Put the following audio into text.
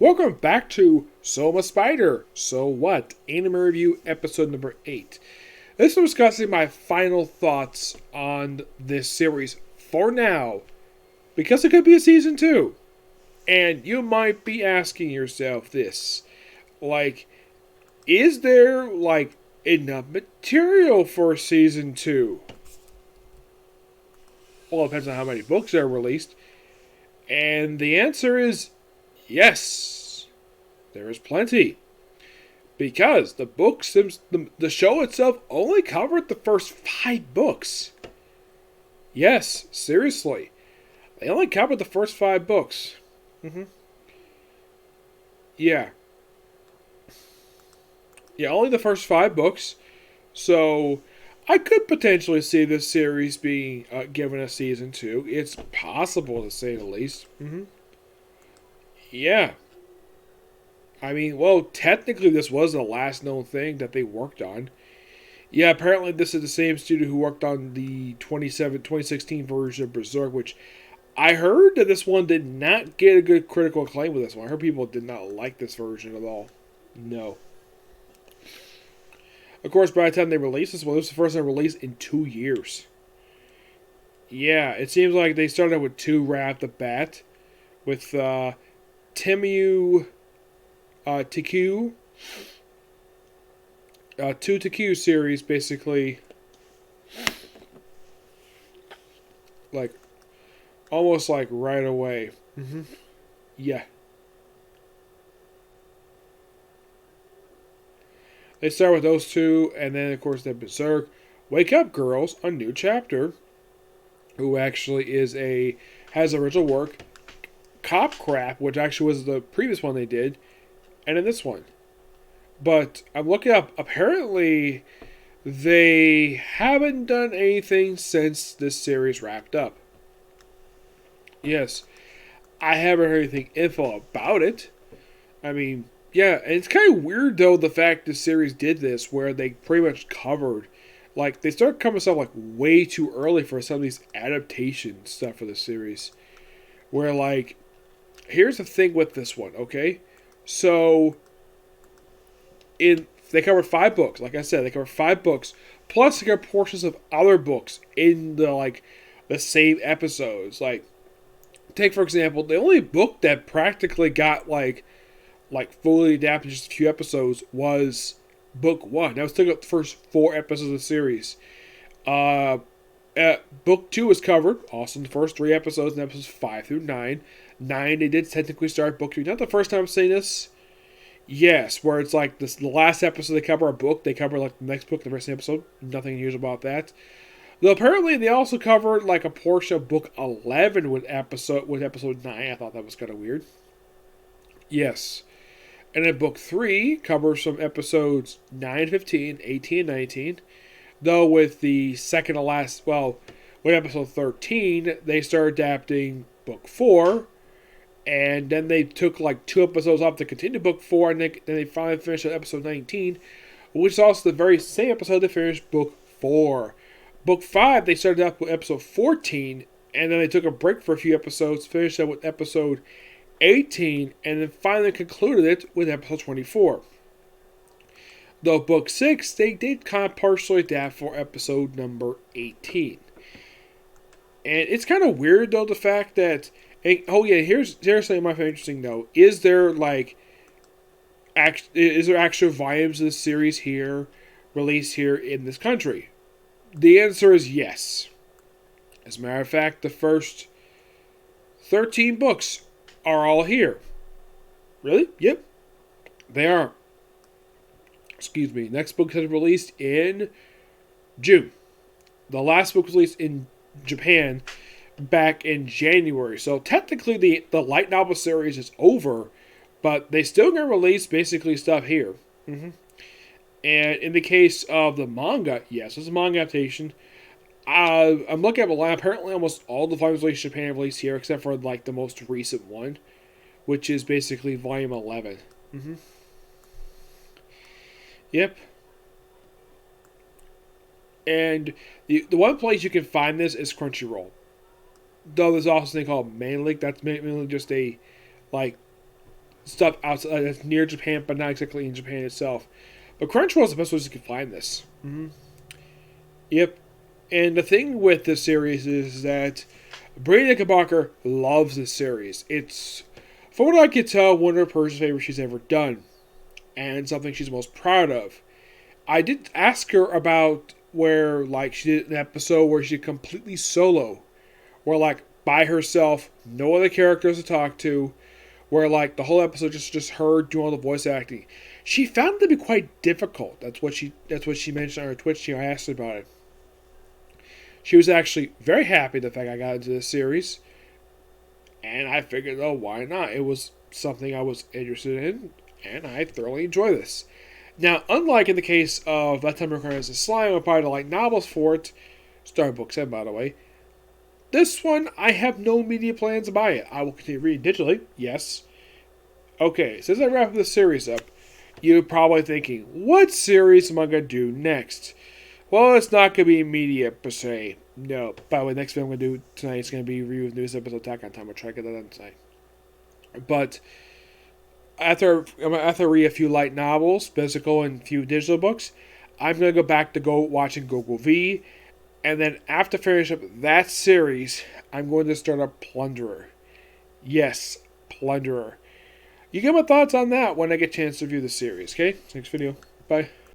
Welcome back to So I'm a Spider, So What? Anime Review episode number 8. This is discussing my final thoughts on this series for now, because it could be a season 2. And you might be asking yourself this, is there, enough material for season 2? Well, it depends on how many books are released. And the answer is yes, there is plenty. Because the show itself only covered the first 5 books. Yes, seriously. They only covered the first 5 books. Yeah. Yeah, only the first 5 books. So, I could potentially see this series being given a season 2. It's possible, to say the least. Yeah. I mean, well, technically this was the last known thing that they worked on. Yeah, apparently this is the same studio who worked on the 2016 version of Berserk, which I heard that this one did not get a good critical acclaim with this one. I heard people did not like this version at all. No. Of course, by the time they released this one, this was the first time released in 2 years. Yeah, it seems like they started with 2 right off the bat. With Temu TQ. 2 TQ series, basically. Almost right away. Yeah. They start with those 2, and then, of course, they Berserk. Wake Up Girls, a new chapter. Who actually has original work. Cop Crap, which actually was the previous one they did. And in this one. But I'm looking up. Apparently, they haven't done anything since this series wrapped up. Yes. I haven't heard anything info about it. I mean, yeah, and it's kind of weird, though, the fact the series did this, where they pretty much covered. They started covering stuff, way too early for some of these adaptation stuff for the series. Where, here's the thing with this one, okay? So, they covered 5 books. Like I said, they covered 5 books. Plus, they covered portions of other books in the same episodes. Take, for example, the only book that practically got, fully adapted just a few episodes was book 1. That was took up the first 4 episodes of the series. Book 2 was covered, also in the first 3 episodes, in episodes 5 through 9. 9, they did technically start book 2. Not the first time I'm saying this. Yes, where it's the last episode they cover a book, they cover the next book, the rest of the episode. Nothing unusual about that. Though apparently they also covered a portion of book 11 with episode 9. I thought that was kind of weird. Yes. And then book 3 covers some episodes 9, 15, 18, and 19. Though with the second to last, with episode 13, they started adapting book 4. And then they took 2 episodes off to continue book 4. And then they finally finished episode 19. Which is also the very same episode they finished book 4. Book 5, they started up with episode 14. And then they took a break for a few episodes. Finished up with episode 18. And then finally concluded it with episode 24. Though book 6, they did kind of partially adapt for episode number 18. And it's kind of weird, though, the fact that... here's something I find interesting, though. Is there, actual volumes of this series here, released here in this country? The answer is yes. As a matter of fact, the first 13 books are all here. Really? Yep. They are. Excuse me. Next book is released in June. The last book was released in Japan back in January. So technically the light novel series is over, but they still gonna release basically stuff here. And in the case of the manga, yes, it's a manga adaptation. I'm looking at the line. Apparently almost all the volumes released in Japan are released here, except for the most recent one, which is basically volume 11. Yep. And the one place you can find this is Crunchyroll. Though there's also a thing called ManLink. That's mainly just a stuff outside that's near Japan, but not exactly in Japan itself. But Crunchyroll is the best place you can find this. Yep. And the thing with this series is that Brady Knickerbocker loves this series. It's, from what I can tell, one of her personal favorites she's ever done, and something she's most proud of. I did ask her about where, like, she did an episode where she completely solo, where, like, by herself, no other characters to talk to, where, like, the whole episode just her doing all the voice acting. She found it to be quite difficult. That's what she mentioned on her Twitch channel. I asked her about it. She was actually very happy the fact I got into this series, and I figured, oh, why not? It was something I was interested in, and I thoroughly enjoy this. Now, unlike in the case of That Time Requires a Slime, I probably like novels for it, starting book 7, by the way. This one, I have no media plans to buy it. I will continue reading digitally, yes. Okay, since I wrap this series up, you're probably thinking, what series am I going to do next? Well, it's not going to be media per se. No. By the way, next video I'm going to do tonight is going to be review of newest episode of Attack on Titan. I'll try to get that done tonight. But after I read a few light novels, physical, and a few digital books, I'm going to go back to watching Gogo V. And then after finishing up that series, I'm going to start up Plunderer. Yes, Plunderer. You get my thoughts on that when I get a chance to review the series, okay? Next video. Bye.